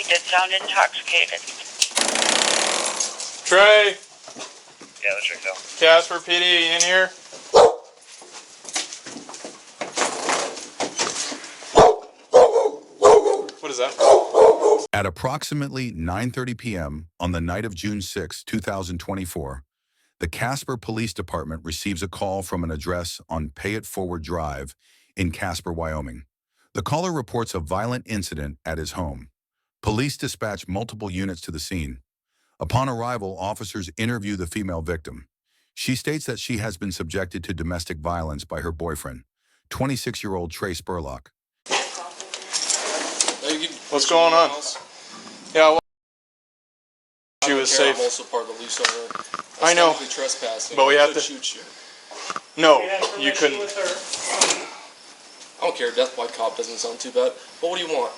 did sound intoxicated. Trae! Yeah, let's check it out. Casper, PD, in here? What is that? At approximately 9:30 p.m. on the night of June 6, 2024, the Casper Police Department receives a call from an address on Pay It Forward Drive in Casper, Wyoming. The caller reports a violent incident at his home. Police dispatch multiple units to the scene. Upon arrival, officers interview the female victim. She states that she has been subjected to domestic violence by her boyfriend, 26-year-old Trae Spurlock. What's going on? Yeah, well, she was safe. I'm also part of the lease owner. I know, trespassing. but we have to shoot you. No, you couldn't. I don't care. Death by cop doesn't sound too bad. But what do you want?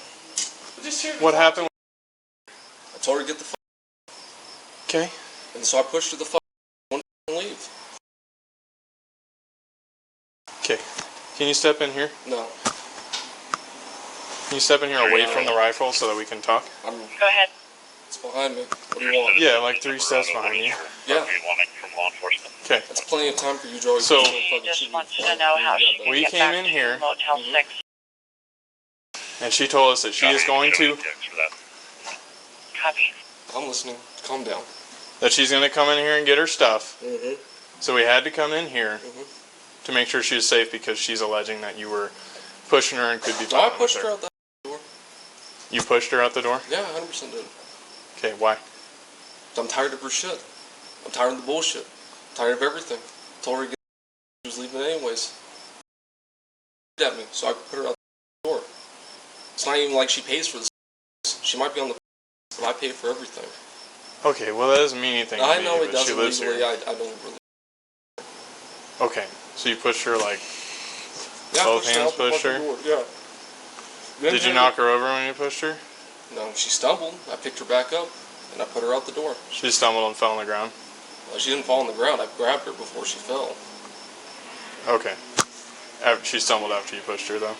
What happened? I told her to get the Okay. And so I pushed her the and leave. Okay. Can you step in here? No. Can you step in here away from the rifle so that we can talk? Go ahead. It's behind me. What do you want? Yeah, like 3 steps behind you. Yeah. From law enforcement. Okay. That's plenty of time for you, Joey. So, She just wants to know how she can we get came back in to here. Motel 6. And she told us that she is going to, Copy. I'm listening. Calm down. that she's going to come in here and get her stuff. Mm-hmm. So we had to come in here to make sure she was safe because she's alleging that you were pushing her and could be No, I violent pushed with her out the door. You pushed her out the door? Yeah, 100% did. Okay, why? I'm tired of her shit. I'm tired of the bullshit. I'm tired of everything. Told her to get she was leaving anyways. At me, so I put her out the door. It's not even like she pays for this. She might be on the but I pay for everything. Okay, well that doesn't mean anything to I me, know it but she doesn't lives legally. here. I don't really. Okay, so you pushed her like, Yeah, both I hands pushed her out the pushed her? fucking door. Yeah. Did you knock her over when you pushed her? No, she stumbled. I picked her back up, and I put her out the door. She stumbled and fell on the ground? Well, she didn't fall on the ground. I grabbed her before she fell. Okay. She stumbled after you pushed her though?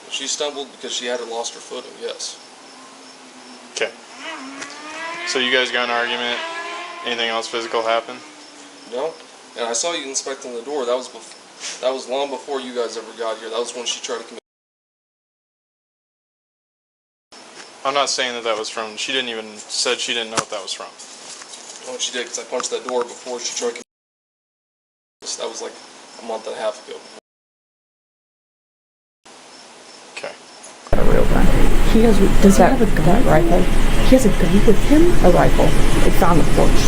She stumbled because she had lost her footing, yes. Okay. So you guys got in an argument? Anything else physical happen? No? And I saw you inspecting the door. That was long before you guys ever got here. That was when she tried to commit. I'm not saying that was from, she didn't even, said she didn't know what that was from. No, she did, because I punched that door before she tried to commit. That was like a month and a half ago. Okay. A real gun. Does he have a gun? Rifle. He has a gun with him? A rifle. It's on the porch.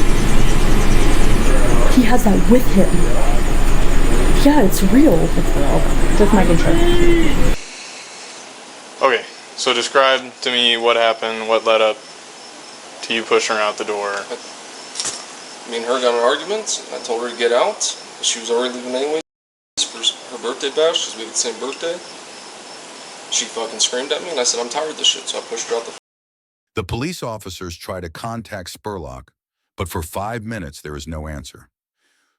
He has that with him. Yeah, it's real. It's real. Just making sure. Okay, so describe to me what happened, what led up to you pushing her out the door. Me and her got in an argument. I told her to get out. She was already leaving anyway for her birthday bash, because we had the same birthday. She fucking screamed at me, and I said, I'm tired of this shit, so I pushed her out the... The police officers try to contact Spurlock, but for 5 minutes there is no answer.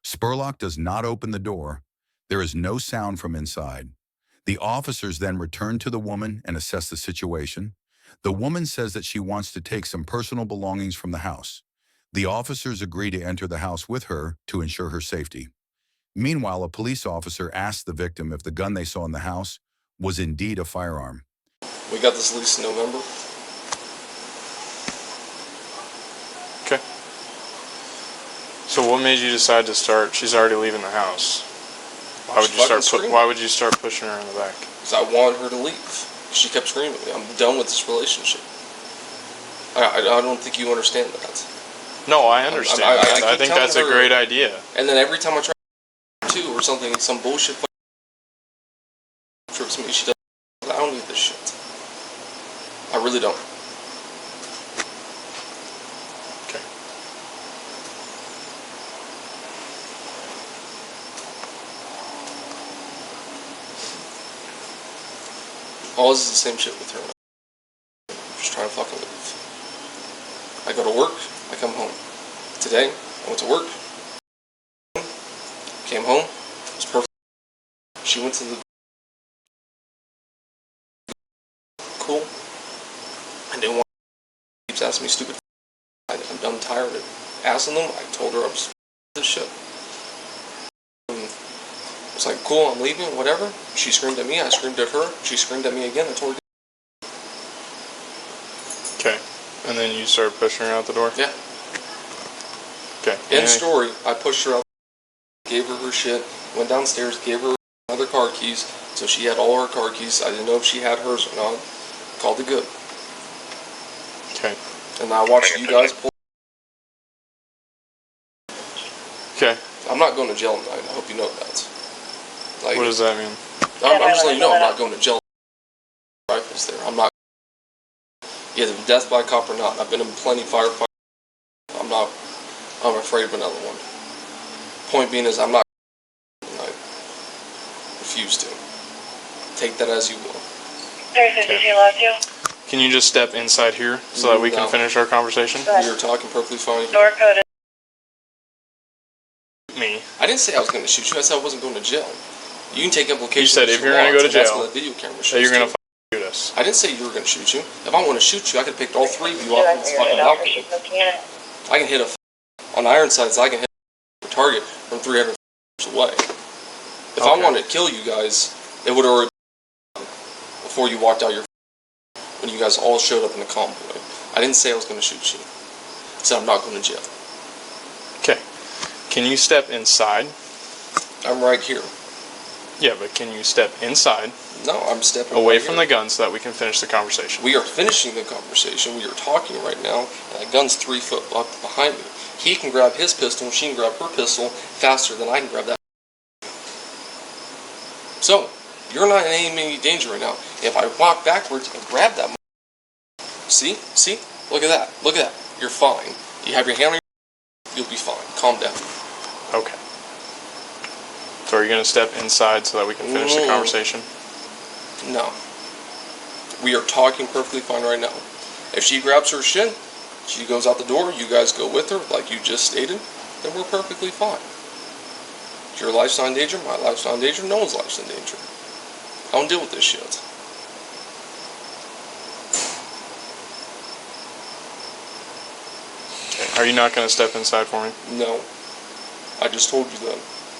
Spurlock does not open the door. There is no sound from inside. The officers then return to the woman and assess the situation. The woman says that she wants to take some personal belongings from the house. The officers agree to enter the house with her to ensure her safety. Meanwhile, a police officer asks the victim if the gun they saw in the house was indeed a firearm. We got this lease in November. Okay. So what made you decide to start? She's already leaving the house. Why would you start pushing her in the back? Because I wanted her to leave. She kept screaming at me. I'm done with this relationship. I don't think you understand that. No, I understand. I think that's a great idea. And then every time I try to or something, some bullshit trips me. She does. I don't need this shit. I really don't. Okay. All this is the same shit with her. I'm just trying to fucking leave. I go to work, I come home. Today, I went to work, came home, it was perfect. She went to the cool. I didn't want keeps asking me stupid. I'm done tired of asking them. I told her I was this shit. It's like, cool, I'm leaving, whatever. She screamed at me, I screamed at her. She screamed at me again, I told her. Okay. And then you started pushing her out the door? Yeah. Okay. End story, I pushed her out, gave her shit, went downstairs, gave her other car keys, so she had all her car keys. I didn't know if she had hers or not. Called it good. Okay. And I watched you guys pull. Okay. I'm not going to jail tonight, I hope you know that. Like, What does that mean? I'm just letting you know I'm not going to jail. Rifles there. I'm not. Either death by cop or not. I've been in plenty firefights. I'm afraid of another one. Point being is I'm not. I refuse to. Take that as you will. 352 lost you. Can you just step inside here so that we can No. finish our conversation? We were talking perfectly fine. Door code is Me. I didn't say I was going to shoot you. I said I wasn't going to jail. You can take implications. You said if you're going gonna go to That's jail, what the video camera that shows you're going too. to shoot us. I didn't say you were going to shoot you. If I want to shoot you, I could have picked all three of you off this fucking balcony. I can hit on Ironsides. I can hit a target from 300 away. If I Okay. wanted to kill you guys, it would have already been before you walked out your when you guys all showed up in the convoy. I didn't say I was going to shoot you. I said I'm not going to jail. Okay. Can you step inside? I'm right here. Yeah, but can you step inside, No, I'm stepping away right from here. the gun so that we can finish the conversation? We are finishing the conversation. We are talking right now, and that gun's 3 foot up behind me. He can grab his pistol, and she can grab her pistol faster than I can grab that. So, you're not in any danger right now. If I walk backwards and grab that, see, look at that, You're fine. You have your hand on your, you'll be fine. Calm down. Okay. So are you going to step inside so that we can finish the conversation? No. We are talking perfectly fine right now. If she grabs her shit, she goes out the door, you guys go with her, like you just stated, then we're perfectly fine. Your life's not in danger, my life's not in danger, no one's life's in danger. I don't deal with this shit. Okay. Are you not going to step inside for me? No. I just told you that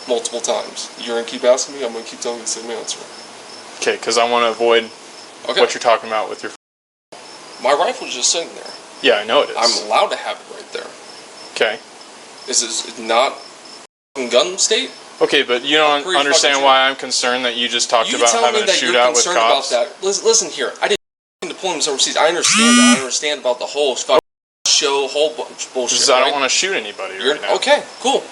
multiple times. You're going to keep asking me, I'm going to keep telling you the same answer. Okay, because I want to avoid Okay. what you're talking about with your... My rifle's just sitting there. Yeah, I know it is. I'm allowed to have it right there. Okay. This is not gun state. Okay, but you don't pretty understand fucking why I'm concerned that you just talked You about tell having me a that you're shootout with concerned about cops. that. Listen here, I didn't mean deployments overseas. I understand that. I understand about the whole show, whole bunch of bullshit. Because I don't right? want to shoot anybody You're, right now. okay, cool.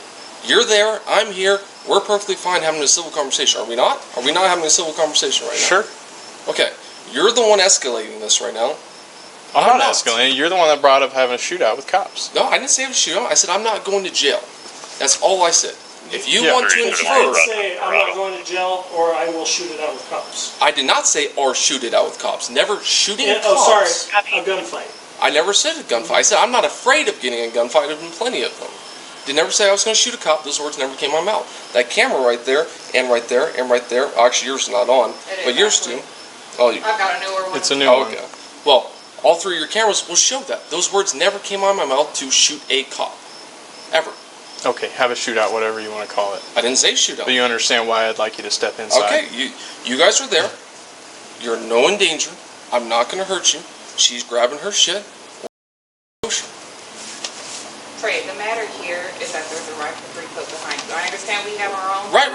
You're there. I'm here. We're perfectly fine having a civil conversation. Are we not? Are we not having a civil conversation right now? Sure. Okay. You're the one escalating this right now. I'm not escalating. You're the one that brought up having a shootout with cops. No, I didn't say it was a shootout. I said I'm not going to jail. That's all I said. If you Yeah. want to Very infer, good. Say I'm not going to jail, or I will shoot it out with cops. I did not say or shoot it out with cops. Never shooting Yeah, cops. oh, sorry, a gunfight. I never said a gunfight. I said I'm not afraid of getting a gunfight. There's been plenty of them. Did never say I was going to shoot a cop. Those words never came out of my mouth. That camera right there, and right there, and right there. Actually, yours is not on, but yours too. Oh, you, I've got a newer one. It's a new oh, one. okay. Well, all three of your cameras will show that. Those words never came out of my mouth to shoot a cop. Ever. Okay, have a shootout, whatever you want to call it. I didn't say shootout. But you understand why I'd like you to step inside. Okay, you guys are there. You're no in danger. I'm not going to hurt you. She's grabbing her shit. Trae, the matter here is that there's a rifle 3 foot behind you. I understand we have our own. Right.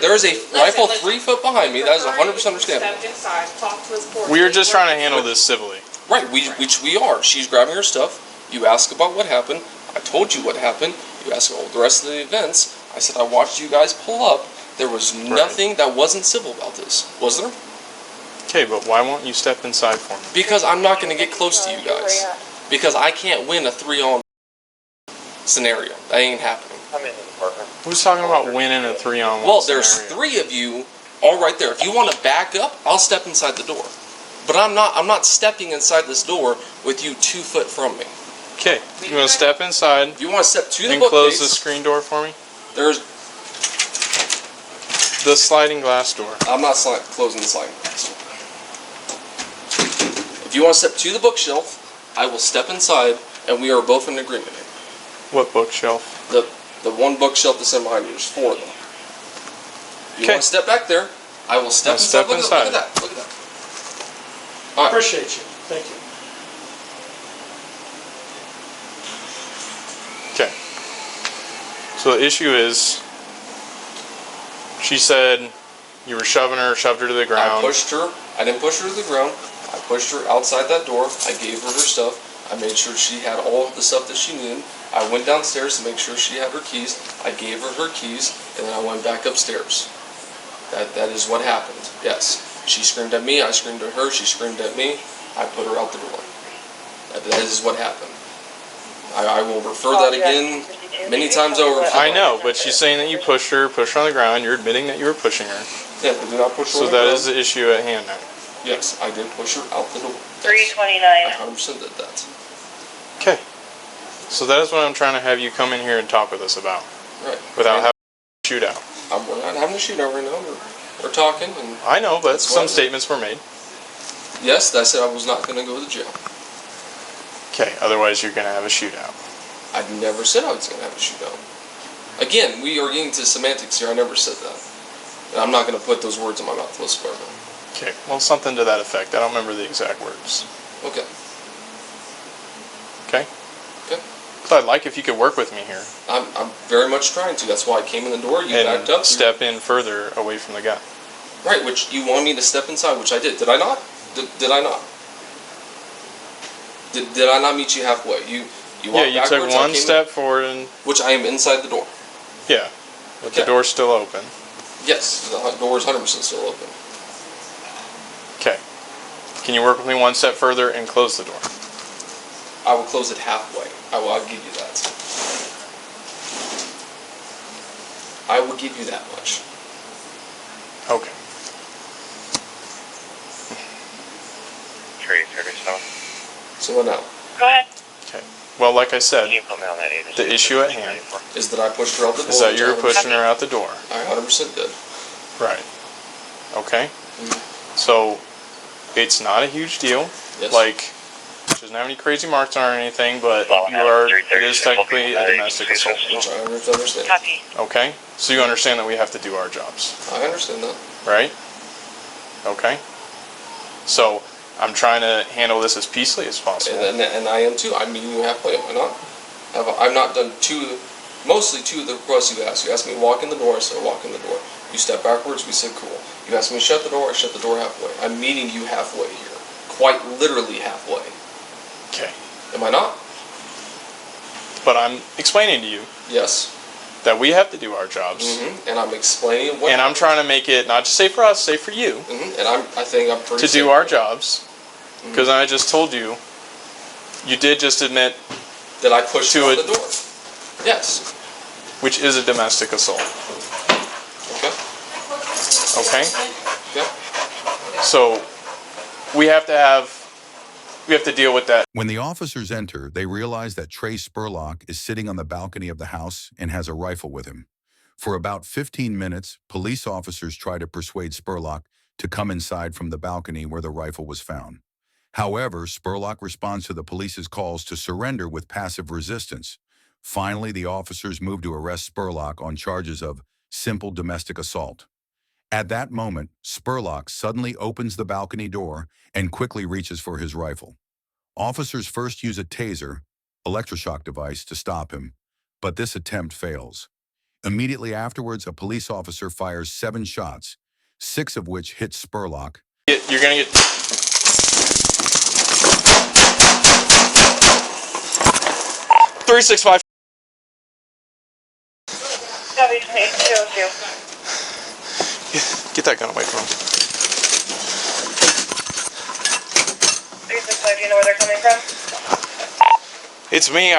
There is a rifle 3 foot behind me. That is 100% understandable. Step inside, talk to us cordially. We are just trying to handle this civilly. Right, which we are. She's grabbing her stuff. You ask about what happened. I told you what happened. You ask all the rest of the events. I said I watched you guys pull up. There was nothing that wasn't civil about this, was there? Okay, but why won't you step inside for me? Because I'm not going to get close to you guys. Because I can't win a 3-on scenario. That ain't happening. I'm in the apartment. Who's talking about winning a 3-on-1 Well, there's scenario? 3 of you all right there. If you want to back up, I'll step inside the door. But I'm not stepping inside this door with you 2 foot from me. Okay, you want to step inside If you want to step to the and close the bookcase, screen door for me? there's... The sliding glass door. I'm not closing the sliding glass. If you want to step to the bookshelf, I will step inside, and we are both in agreement here. What bookshelf? The one bookshelf that's in behind you. There's 4 of them. You Okay. want to step back there? I will step inside. Step Look inside. at that. Look at that. All right. Appreciate you. Thank you. Okay. So the issue is, she said you were shoved her to the I ground. pushed her. I didn't push her to the ground. I pushed her outside that door. I gave her stuff. I made sure she had all of the stuff that she needed. I went downstairs to make sure she had her keys. I gave her keys, and then I went back upstairs. That is what happened. Yes. She screamed at me. I screamed at her. She screamed at me. I put her out the door. That is what happened. I will refer that again many times over. I know, but she's saying that you pushed her on the ground. You're admitting that you were pushing her. Yeah, I did not push her. So on the that ground. is the issue at hand now. Yes, I did push her out the door. 329. I 100% did that. Okay. So that is what I'm trying to have you come in here and talk with us about, Right. without having a shootout. We're not having a shootout right now. We're talking, and I know, but That's some what- statements were made. yes, I said I was not going to go to jail. Okay, otherwise you're going to have a shootout. I never said I was going to have a shootout. Again, we are getting into semantics here. I never said that. And I'm not going to put those words in my mouth. Let's start now. Okay, well, something to that effect. I don't remember the exact words. Okay. Okay? Okay. So I'd like if you could work with me here I'm very much trying to. That's why I came in the door. You backed and up. step in further away from the gun. Right, which you wanted me to step inside, which I did. Did I not? Did I not? Did I not meet you halfway? You Yeah, walked you took backwards, I one came step forward and, in, which I am inside the door. yeah, with the Okay. door still open. Yes, the door is 100% still open. Okay. Can you work with me one step further and close the door? I will close it halfway. I'll give you that. I will give you that much. Okay. Trae 37. So what now? Go ahead. Okay. Well, like I Can said, you put me on that agency? the issue at hand Is that I pushed her out the door? is that which you're I pushing her out the door. I 100% did. Right. Okay? Mm-hmm. So, it's not a huge deal. Yes. Like, she doesn't have any crazy marks on her or anything, but Well, you are, it 3:30, is technically a okay. domestic assault. Which I understand. Copy. Okay? So you understand that we have to do our jobs, I understand that. right? Okay? So, I'm trying to handle this as peacefully as possible. And I am too. I'm meeting you halfway, am I not? I've not done mostly two of the requests you asked. You asked me to walk in the door, I said walk in the door. You stepped backwards, we said cool. You asked me to shut the door, I shut the door halfway. I'm meeting you halfway here. Quite literally halfway. Okay. Am I not? But I'm explaining to you Yes. that we have to do our jobs. And I'm explaining what. And I'm trying to make it not just safe for us, safe for you, And I think I'm pretty to do safe. our jobs. Because I just told you, you did just admit, That I pushed to out it- the door. Yes. which is a domestic assault. Okay. Okay? Okay. So, we have to deal with that. When the officers enter, they realize that Trae Spurlock is sitting on the balcony of the house and has a rifle with him. For about 15 minutes, police officers try to persuade Spurlock to come inside from the balcony where the rifle was found. However, Spurlock responds to the police's calls to surrender with passive resistance. Finally, the officers move to arrest Spurlock on charges of simple domestic assault. At that moment, Spurlock suddenly opens the balcony door and quickly reaches for his rifle. Officers first use a taser, electroshock device, to stop him, but this attempt fails. Immediately afterwards, a police officer fires 7 shots, 6 of which hit Spurlock. You're going to get... 365. Copy. 202. Get that gun away from him. 365. Do you know where they're coming from? It's me.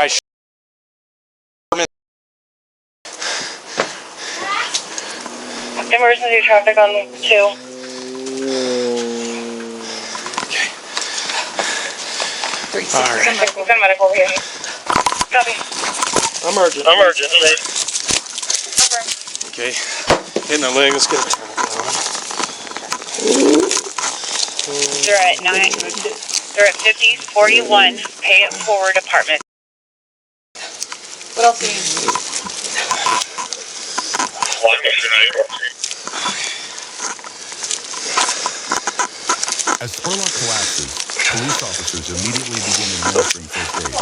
Emergency traffic on 2. All right. Send medical over here. Copy. Emergent. Okay. Hitting the leg. Let's get it. You're at 9. They're at 5041. Pay it forward apartment. What else do you need? As Spurlock collapses, police officers immediately begin administering first aid.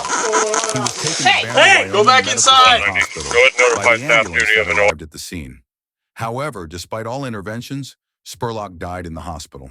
He was taken to Wyoming go back Medical inside. Hospital Go ahead and notify by the staff ambulance duty of that an arrived at the scene. However, despite all interventions, Spurlock died in the hospital.